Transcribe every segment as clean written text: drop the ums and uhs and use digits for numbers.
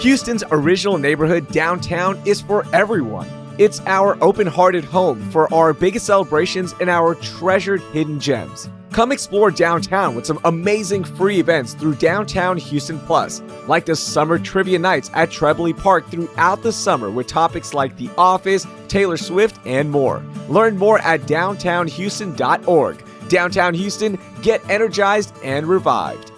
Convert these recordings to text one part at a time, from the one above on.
Houston's original neighborhood downtown is for everyone. It's our open-hearted home for our biggest celebrations and our treasured hidden gems. Come explore downtown with some amazing free events through Downtown Houston Plus, like the Summer Trivia Nights at Trebley Park throughout the summer with topics like The Office, Taylor Swift, and more. Learn more at downtownhouston.org. Downtown Houston, get energized and revived.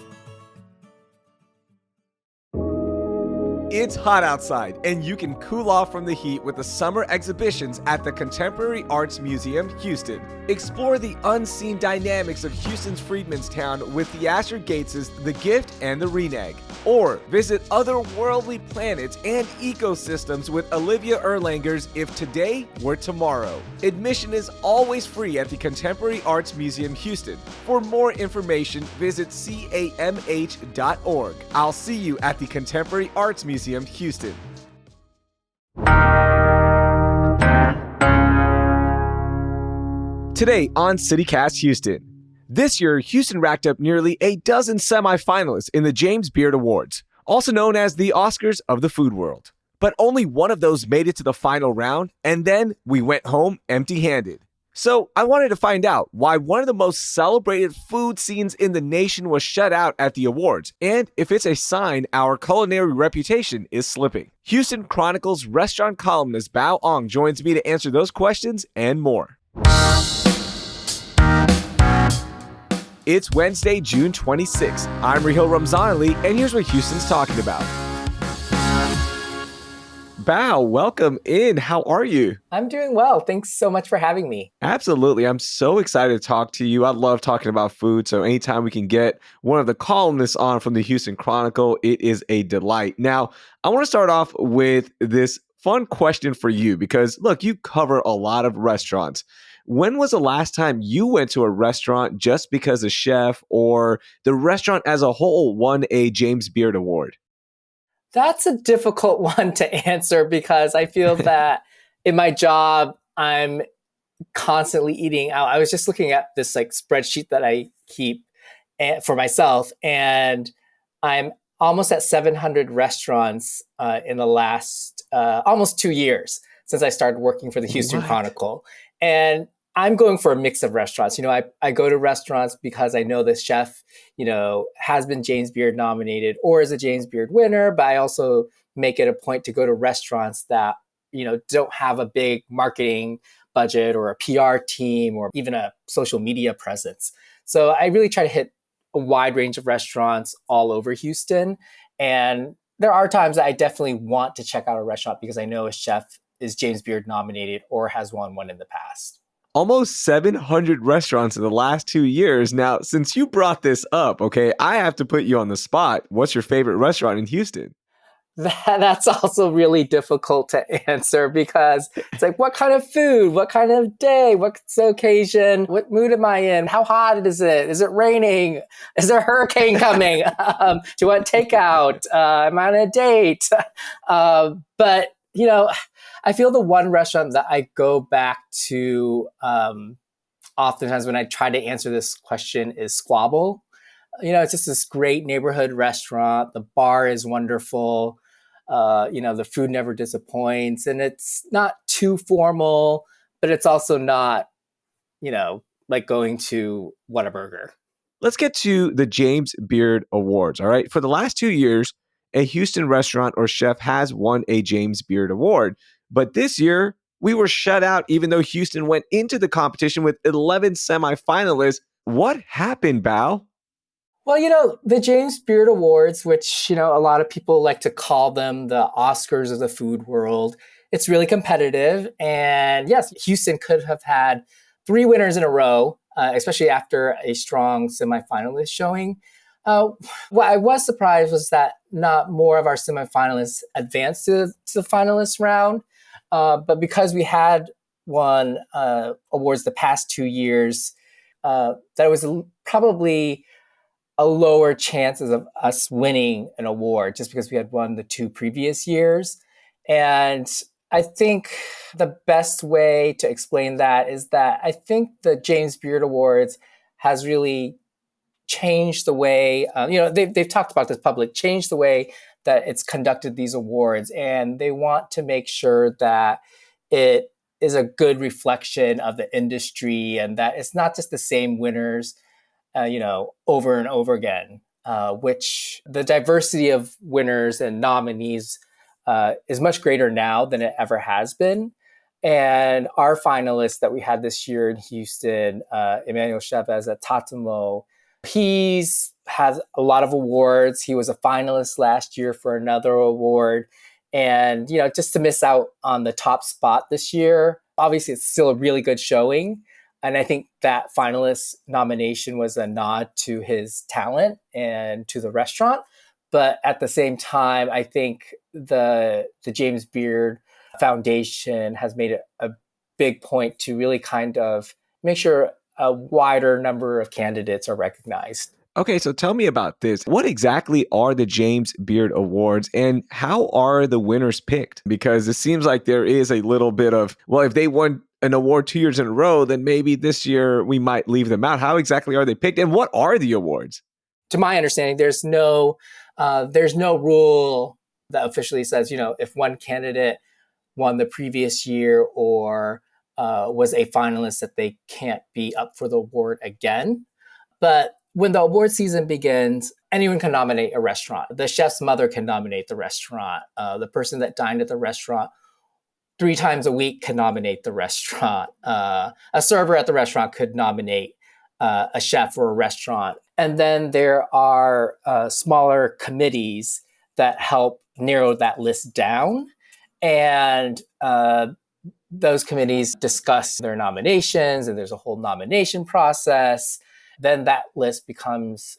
It's hot outside, and you can cool off from the heat with the summer exhibitions at the Contemporary Arts Museum, Houston. Explore the unseen dynamics of Houston's Freedmanstown with the Asher Gates' The Gift and the Reneg. Or visit otherworldly planets and ecosystems with Olivia Erlanger's If Today Were Tomorrow. Admission is always free at the Contemporary Arts Museum, Houston. For more information, visit camh.org. I'll see you at the Contemporary Arts Museum, Houston. Today on CityCast Houston. This year, Houston racked up nearly a dozen semifinalists in the James Beard Awards, also known as the Oscars of the food world. But only one of those made it to the final round, and then we went home empty-handed. So I wanted to find out why one of the most celebrated food scenes in the nation was shut out at the awards, and if it's a sign our culinary reputation is slipping. Houston Chronicle's restaurant columnist Bao Ong joins me to answer those questions and more. It's Wednesday, June 26th. I'm Raheel Ramzanali, and here's what Houston's talking about. Bao, welcome in. How are you? I'm doing well. Thanks so much for having me. Absolutely. I'm so excited to talk to you. I love talking about food, so anytime we can get one of the columnists on from the Houston Chronicle, it is a delight. Now, I want to start off with this fun question for you because, look, you cover a lot of restaurants. When was the last time you went to a restaurant just because a chef or the restaurant as a whole won a James Beard Award? That's a difficult one to answer because I feel that in my job, I'm constantly eating out. I was just looking at this spreadsheet that I keep for myself, and I'm almost at 700 restaurants in the last almost 2 years since I started working for the Houston Chronicle. And I'm going for a mix of restaurants. I go to restaurants because I know the chef, has been James Beard nominated or is a James Beard winner, but I also make it a point to go to restaurants that, don't have a big marketing budget or a PR team or even a social media presence. So I really try to hit a wide range of restaurants all over Houston. And there are times that I definitely want to check out a restaurant because I know a chef is James Beard nominated or has won one in the past. Almost 700 restaurants in the last 2 years. Now, since you brought this up, okay, I have to put you on the spot. What's your favorite restaurant in Houston? That's also really difficult to answer because it's like, what kind of food? What kind of day? What's the occasion? What mood am I in? How hot is it? Is it raining? Is there a hurricane coming? Do you want takeout? Am I on a date? But I feel the one restaurant that I go back to oftentimes when I try to answer this question is Squabble. It's just this great neighborhood restaurant. The bar is wonderful. The food never disappoints. And it's not too formal, but it's also not, like going to Whataburger. Let's get to the James Beard Awards, all right? For the last 2 years, a Houston restaurant or chef has won a James Beard Award. But this year, we were shut out even though Houston went into the competition with 11 semifinalists. What happened, Bao? Well, the James Beard Awards, which, a lot of people like to call them the Oscars of the food world, it's really competitive. And yes, Houston could have had 3 winners in a row, especially after a strong semifinalist showing. What I was surprised was that not more of our semifinalists advanced to the finalist round. But because we had won awards the past 2 years, that was probably a lower chances of us winning an award just because we had won the 2 previous years. And I think the best way to explain that is that I think the James Beard Awards has really changed the way, they've talked about this changed the way that it's conducted these awards, and they want to make sure that it is a good reflection of the industry and that it's not just the same winners, over and over again, which the diversity of winners and nominees is much greater now than it ever has been. And our finalist that we had this year in Houston, Emmanuel Chavez of Tatemó, he's has a lot of awards. He was a finalist last year for another award. And, just to miss out on the top spot this year, obviously it's still a really good showing. And I think that finalist nomination was a nod to his talent and to the restaurant. But at the same time, I think the James Beard Foundation has made it a big point to really kind of make sure a wider number of candidates are recognized. Okay, so tell me about this. What exactly are the James Beard Awards and how are the winners picked? Because it seems like there is a little bit of, well, if they won an award 2 years in a row, then maybe this year we might leave them out. How exactly are they picked and what are the awards? To my understanding, there's no rule that officially says, if one candidate won the previous year or was a finalist, that they can't be up for the award again. But when the award season begins, anyone can nominate a restaurant. The chef's mother can nominate the restaurant. The person that dined at the restaurant 3 times a week can nominate the restaurant. A server at the restaurant could nominate a chef or a restaurant. And then there are smaller committees that help narrow that list down. And those committees discuss their nominations, and there's a whole nomination process. Then that list becomes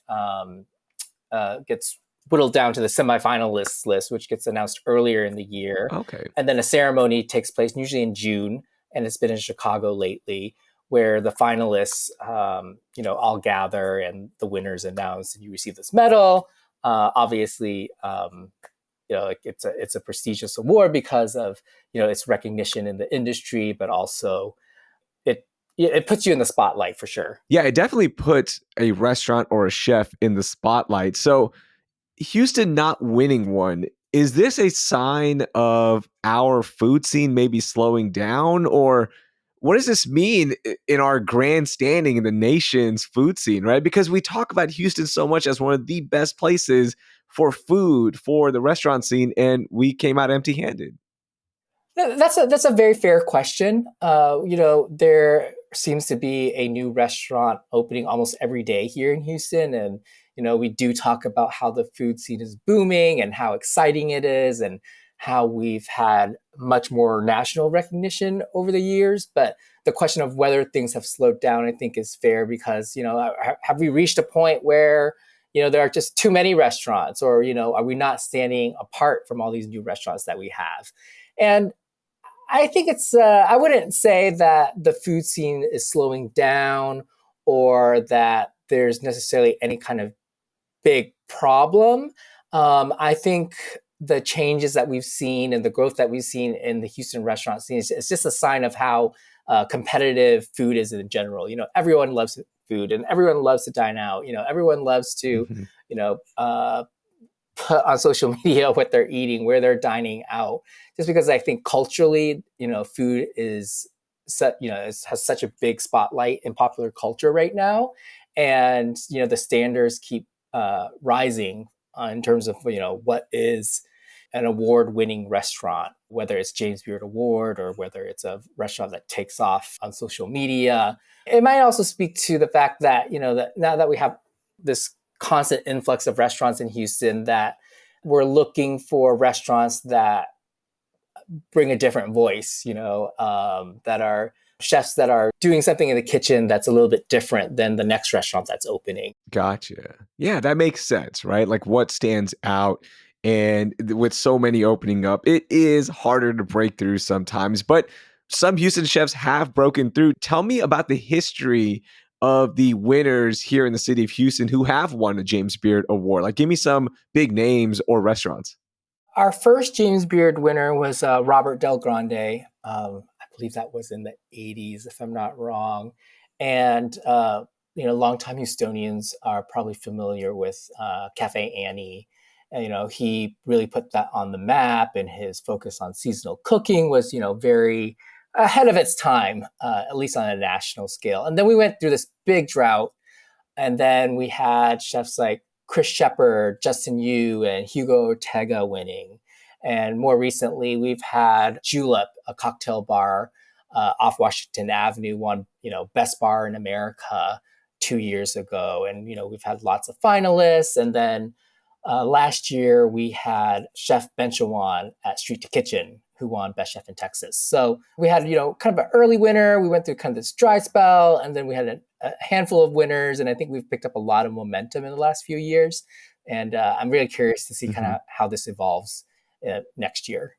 gets whittled down to the semifinalists list, which gets announced earlier in the year. Okay. And then a ceremony takes place usually in June, and it's been in Chicago lately, where the finalists, all gather and the winners announced, and you receive this medal. Obviously, it's a prestigious award because of its recognition in the industry, but also it puts you in the spotlight for sure. Yeah, it definitely puts a restaurant or a chef in the spotlight. So Houston not winning one, is this a sign of our food scene maybe slowing down? Or what does this mean in our grand standing in the nation's food scene, right? Because we talk about Houston so much as one of the best places for food, for the restaurant scene, and we came out empty-handed. That's a very fair question. There seems to be a new restaurant opening almost every day here in Houston, and we do talk about how the food scene is booming and how exciting it is, and how we've had much more national recognition over the years. But the question of whether things have slowed down, I think, is fair because have we reached a point where there are just too many restaurants, or are we not standing apart from all these new restaurants that we have? And I think I wouldn't say that the food scene is slowing down or that there's necessarily any kind of big problem. I think the changes that we've seen and the growth that we've seen in the Houston restaurant scene is just a sign of how competitive food is in general. Everyone loves food and everyone loves to dine out. Everyone loves to, Mhm. Put on social media what they're eating, where they're dining out, just because I think culturally, food is has such a big spotlight in popular culture right now, and the standards keep rising in terms of what is an award-winning restaurant, whether it's James Beard Award or whether it's a restaurant that takes off on social media. It might also speak to the fact that that now that we have this constant influx of restaurants in Houston, that we're looking for restaurants that bring a different voice, that are chefs that are doing something in the kitchen that's a little bit different than the next restaurant that's opening. Gotcha. Yeah, that makes sense, right? Like what stands out. And with so many opening up, it is harder to break through sometimes. But some Houston chefs have broken through. Tell me about the history of the winners here in the city of Houston who have won a James Beard Award. Like, give me some big names or restaurants. Our first James Beard winner was Robert Del Grande. I believe that was in the 80s, if I'm not wrong. And, longtime Houstonians are probably familiar with Cafe Annie. And, he really put that on the map, and his focus on seasonal cooking was, very ahead of its time, at least on a national scale. And then we went through this big drought, and then we had chefs like Chris Shepard, Justin Yu, and Hugo Ortega winning. And more recently, we've had Julep, a cocktail bar off Washington Avenue, won, Best Bar in America 2 years ago. And, we've had lots of finalists. And then last year, we had Chef Benchawan at Street to Kitchen, who won Best Chef in Texas. So we had, kind of an early winner. We went through kind of this dry spell, and then we had a handful of winners. And I think we've picked up a lot of momentum in the last few years. And I'm really curious to see kind of how this evolves next year.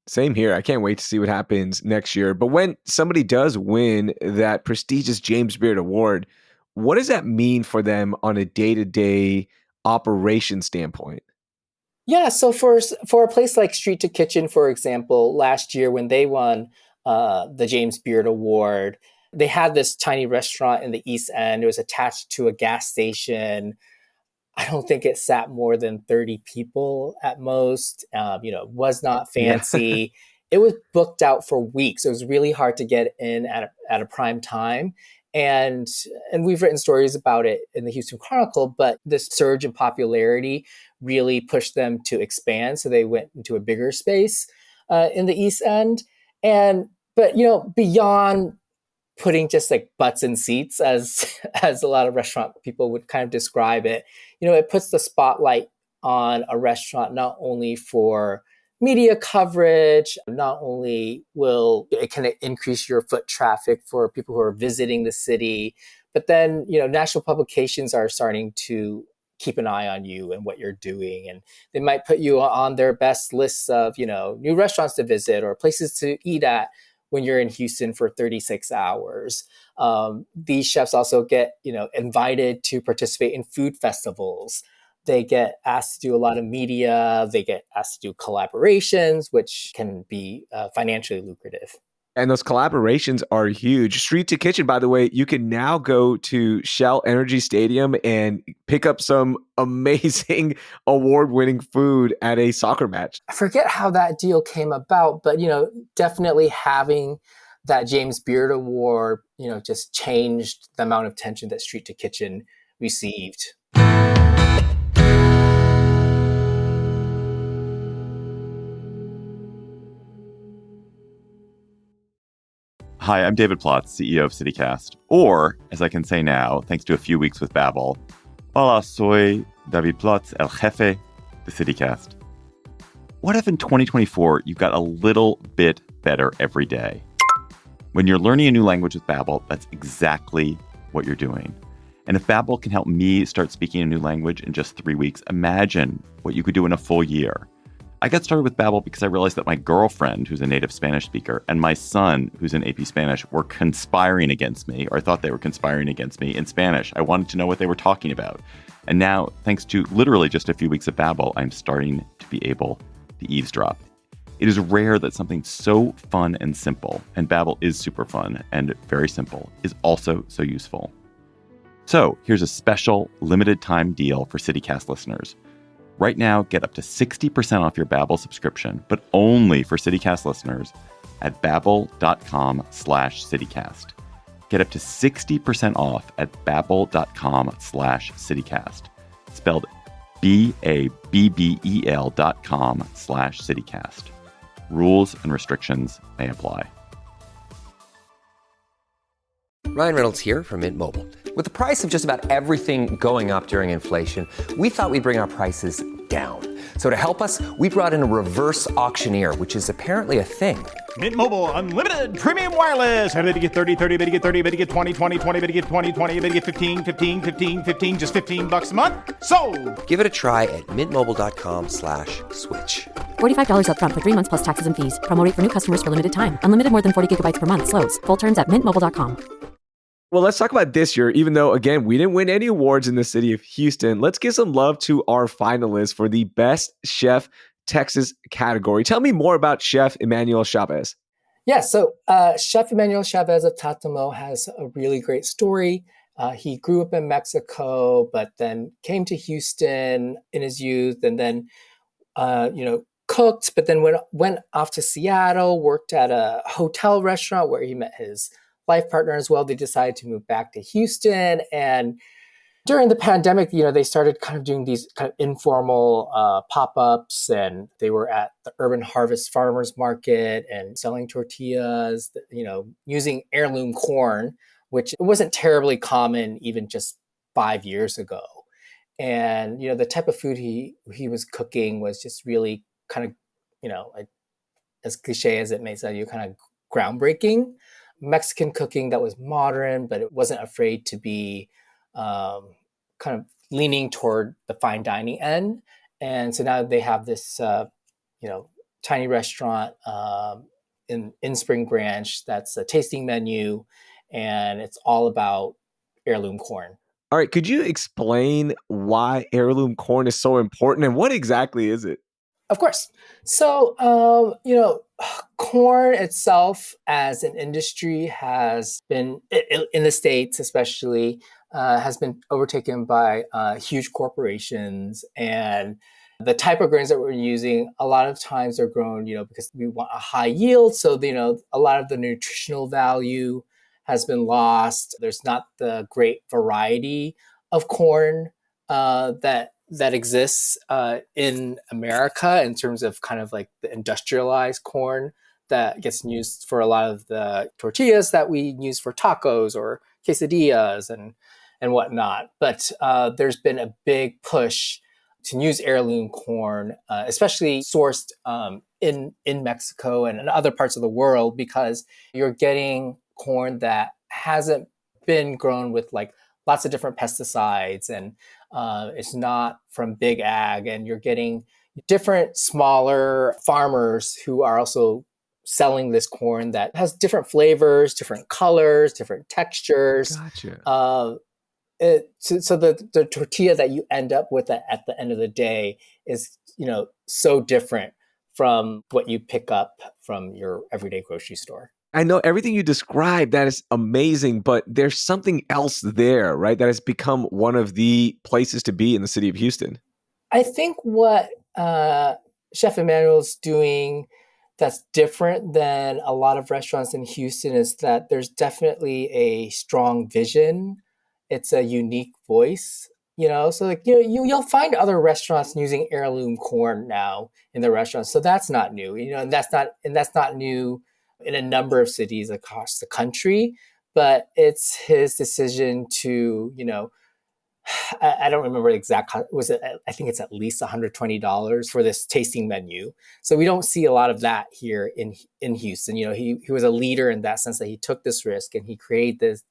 Same here. I can't wait to see what happens next year. But when somebody does win that prestigious James Beard Award, what does that mean for them on a day-to-day operation standpoint? Yeah, so for a place like Street to Kitchen, for example, last year when they won the James Beard Award, they had this tiny restaurant in the East End. It was attached to a gas station. I don't think it sat more than 30 people at most. Was not fancy. Yeah. It was booked out for weeks. It was really hard to get in at a prime time. And we've written stories about it in the Houston Chronicle, but this surge in popularity really pushed them to expand. So they went into a bigger space in the East End. But beyond putting just like butts in seats, as a lot of restaurant people would kind of describe it, it puts the spotlight on a restaurant not only for media coverage, not only will it kind of increase your foot traffic for people who are visiting the city, but then, national publications are starting to keep an eye on you and what you're doing. And they might put you on their best lists of, new restaurants to visit or places to eat at when you're in Houston for 36 hours. These chefs also get, invited to participate in food festivals. They get asked to do a lot of media. They get asked to do collaborations, which can be financially lucrative. And those collaborations are huge. Street to Kitchen, by the way, you can now go to Shell Energy Stadium and pick up some amazing award-winning food at a soccer match. I forget how that deal came about, but, definitely having that James Beard Award, just changed the amount of attention that Street to Kitchen received. Hi, I'm David Plotz, CEO of CityCast. Or, as I can say now, thanks to a few weeks with Babbel, hola, soy David Plotz, el jefe de CityCast. What if in 2024 you got a little bit better every day? When you're learning a new language with Babbel, that's exactly what you're doing. And if Babbel can help me start speaking a new language in just 3 weeks, imagine what you could do in a full year. I got started with Babbel because I realized that my girlfriend, who's a native Spanish speaker, and my son, who's in AP Spanish, were conspiring against me, or thought they were conspiring against me in Spanish. I wanted to know what they were talking about. And now, thanks to literally just a few weeks of Babbel, I'm starting to be able to eavesdrop. It is rare that something so fun and simple, and Babbel is super fun and very simple, is also so useful. So here's a special limited time deal for CityCast listeners. Right now, get up to 60% off your Babbel subscription, but only for CityCast listeners at babbel.com/CityCast. Get up to 60% off at babbel.com/CityCast. Spelled BABBEL.com/CityCast. Rules and restrictions may apply. Ryan Reynolds here from Mint Mobile. With the price of just about everything going up during inflation, we thought we'd bring our prices down. So to help us, we brought in a reverse auctioneer, which is apparently a thing. Mint Mobile Unlimited Premium Wireless. How to get 30, 30, how to get 30, how to get 20, 20, 20, how to get 20, 20, how to get 15, 15, 15, 15, just $15 a month? Sold! Give it a try at mintmobile.com/switch. $45 up front for 3 months plus taxes and fees. Promo rate for new customers for limited time. Unlimited more than 40 gigabytes per month. Slows full terms at mintmobile.com. Well, let's talk about this year. Even though, again, we didn't win any awards in the city of Houston, let's give some love to our finalists for the Best Chef Texas category. Tell me more about Chef Emmanuel Chavez. Yeah, so Chef Emmanuel Chavez of Tatemó has a really great story. He grew up in Mexico, but then came to Houston in his youth, and then cooked, but then went off to Seattle, worked at a hotel restaurant where he met his life partner as well. They decided to move back to Houston, and during the pandemic, they started kind of doing these kind of informal pop-ups, and they were at the Urban Harvest Farmers Market and selling tortillas, using heirloom corn, which wasn't terribly common even just 5 years ago. And, the type of food he was cooking was just really kind of, like, as cliche as it may sound, kind of groundbreaking Mexican cooking that was modern, but it wasn't afraid to be kind of leaning toward the fine dining end. And so now they have this, tiny restaurant in Spring Branch that's a tasting menu, and it's all about heirloom corn. All right, could you explain why heirloom corn is so important and what exactly is it? Of course. So, corn itself as an industry has been, in the States especially, has been overtaken by huge corporations. And the type of grains that we're using, a lot of times are grown, because we want a high yield. So, a lot of the nutritional value has been lost. There's not the great variety of corn that exists in America in terms of kind of like the industrialized corn that gets used for a lot of the tortillas that we use for tacos or quesadillas and whatnot. But there's been a big push to use heirloom corn, especially sourced in Mexico and in other parts of the world, because you're getting corn that hasn't been grown with like lots of different pesticides, and it's not from big ag, and you're getting different smaller farmers who are also selling this corn that has different flavors, different colors, different textures. Gotcha. So the tortilla that you end up with at the end of the day is, so different from what you pick up from your everyday grocery store. I know everything you described, that is amazing, but there's something else there, right? That has become one of the places to be in the city of Houston. I think what Chef Emmanuel's doing that's different than a lot of restaurants in Houston is that there's definitely a strong vision. It's a unique voice, so like, you'll find other restaurants using heirloom corn now in the restaurants. So that's not new, and that's not new in a number of cities across the country, but it's his decision to, I don't remember the exact, I think it's at least $120 for this tasting menu. So we don't see a lot of that here in Houston. He was a leader in that sense, that he took this risk and he created this,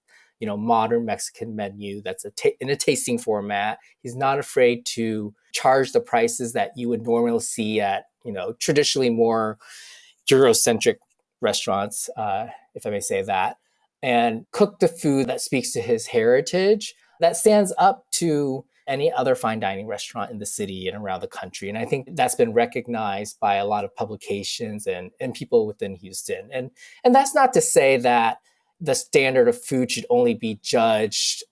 modern Mexican menu that's in a tasting format. He's not afraid to charge the prices that you would normally see at, traditionally more Eurocentric restaurants, if I may say that, and cook the food that speaks to his heritage, that stands up to any other fine dining restaurant in the city and around the country. And I think that's been recognized by a lot of publications and people within Houston. And that's not to say that the standard of food should only be judged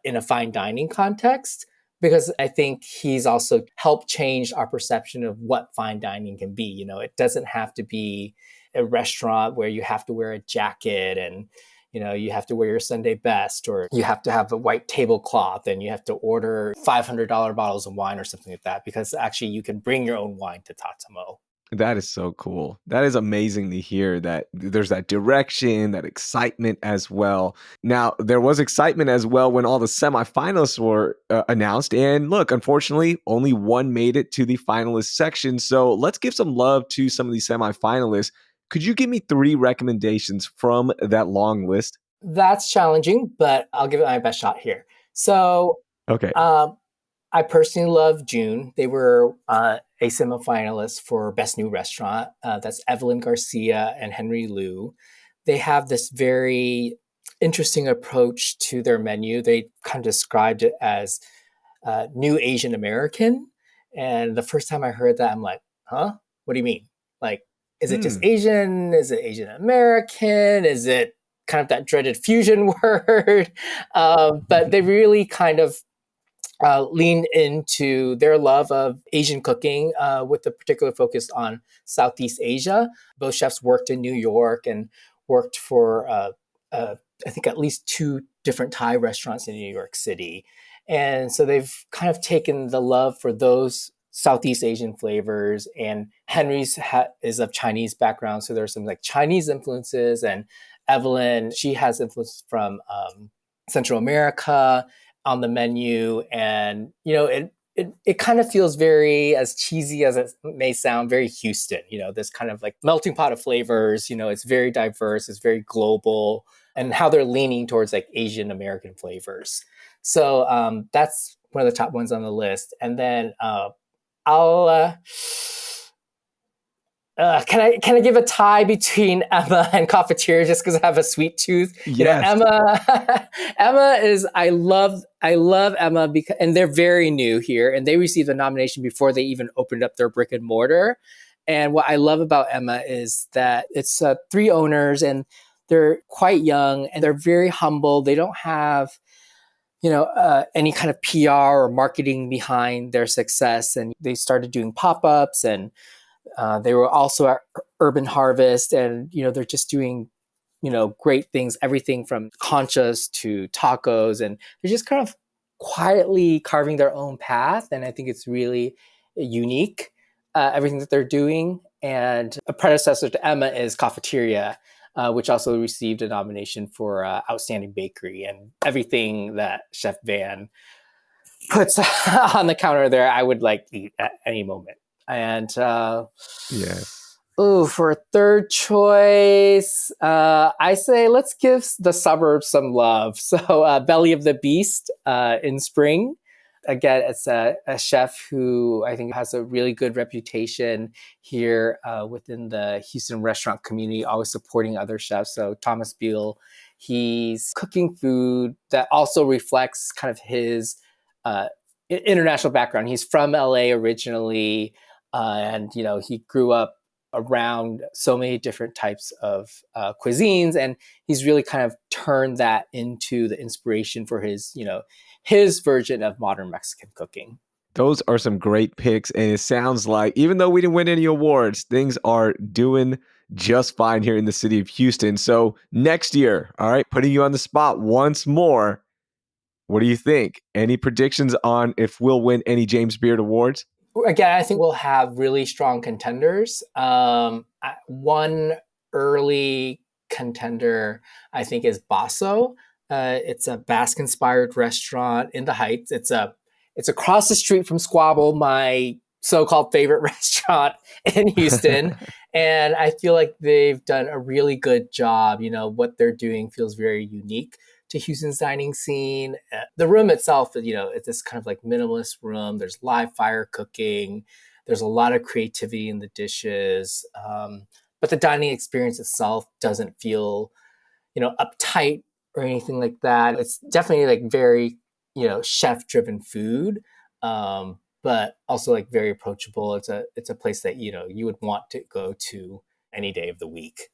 in a fine dining context, because I think he's also helped change our perception of what fine dining can be. It doesn't have to be a restaurant where you have to wear a jacket and, you have to wear your Sunday best, or you have to have a white tablecloth and you have to order $500 bottles of wine or something like that, because actually you can bring your own wine to Tatemó. That is so cool. That is amazing to hear that there's that direction, that excitement as well. Now, there was excitement as well when all the semifinalists were announced. And look, unfortunately, only one made it to the finalist section. So let's give some love to some of these semifinalists. Could you give me 3 recommendations from that long list? That's challenging, but I'll give it my best shot here. So Okay. I personally love June. They were a semifinalist for Best New Restaurant. That's Evelyn Garcia and Henry Liu. They have this very interesting approach to their menu. They kind of described it as New Asian American. And the first time I heard that, I'm like, huh? What do you mean? Like, is it just Asian? Is it Asian American? Is it kind of that dreaded fusion word. But they really kind of leaned into their love of Asian cooking with a particular focus on Southeast Asia. Both chefs worked in New York and worked for, I think, at least 2 different Thai restaurants in New York City. And so they've kind of taken the love for those Southeast Asian flavors. And Henry's is of Chinese background, so there's some like Chinese influences. And Evelyn, she has influence from Central America on the menu. And, you know, it kind of feels very, as cheesy as it may sound, very Houston, you know, this kind of like melting pot of flavors. You know, it's very diverse, it's very global, and how they're leaning towards like Asian American flavors. So that's one of the top ones on the list. And then I'll can I give a tie between Emma and Cafeteria just because I have a sweet tooth? Yes. You know, Emma is I love Emma because, and they're very new here, and they received a nomination before they even opened up their brick and mortar. And what I love about Emma is that it's 3 owners, and they're quite young, and they're very humble. They don't have, you know, any kind of PR or marketing behind their success, and they started doing pop-ups, and they were also at Urban Harvest, and, you know, they're just doing, you know, great things, everything from conchas to tacos, and they're just kind of quietly carving their own path. And I think it's really unique, everything that they're doing. And a predecessor to Emma is Cafeteria, which also received a nomination for Outstanding Bakery. And everything that Chef Van puts on the counter there, I would like to eat at any moment. And for a third choice, I say let's give the suburbs some love. So Belly of the Beast in Spring. Again, it's a chef who I think has a really good reputation here within the Houston restaurant community, always supporting other chefs. So Thomas Beal, he's cooking food that also reflects kind of his international background. He's from LA originally. And, you know, he grew up around so many different types of cuisines, and he's really kind of turned that into the inspiration for his, you know, his version of modern Mexican cooking. Those are some great picks. And it sounds like, even though we didn't win any awards, things are doing just fine here in the city of Houston. So next year, all right, putting you on the spot once more, what do you think? Any predictions on if we'll win any James Beard Awards? Again, I think we'll have really strong contenders. One early contender, I think, is Basso. It's a Basque-inspired restaurant in the Heights. It's across the street from Squabble, my so-called favorite restaurant in Houston. And I feel like they've done a really good job. You know, what they're doing feels very unique to Houston's dining scene. The room itself, you know, it's this kind of like minimalist room. There's live fire cooking. There's a lot of creativity in the dishes. But the dining experience itself doesn't feel, you know, uptight or anything like that. It's definitely like very, you know, chef-driven food, but also like very approachable. It's a place that, you know, you would want to go to any day of the week.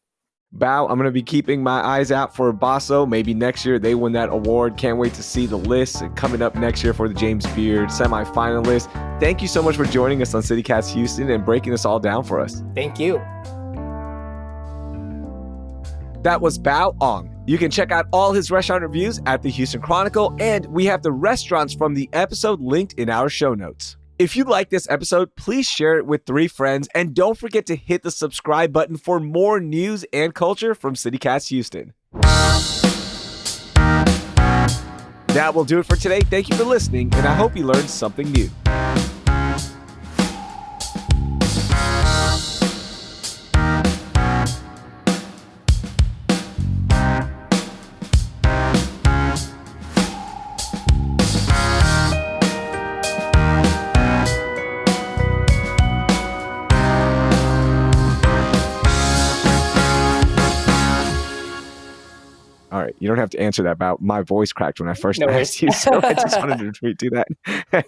Bao, I'm going to be keeping my eyes out for Basso. Maybe next year they win that award. Can't wait to see the list coming up next year for the James Beard semifinalists. Thank you so much for joining us on CityCast Houston and breaking this all down for us. Thank you. That was Bao Ong. You can check out all his restaurant reviews at the Houston Chronicle, and we have the restaurants from the episode linked in our show notes. If you like this episode, please share it with 3 friends, and don't forget to hit the subscribe button for more news and culture from CityCast Houston. That will do it for today. Thank you for listening, and I hope you learned something new. All right, you don't have to answer that. About my voice cracked when I first asked you, so I just wanted to do that.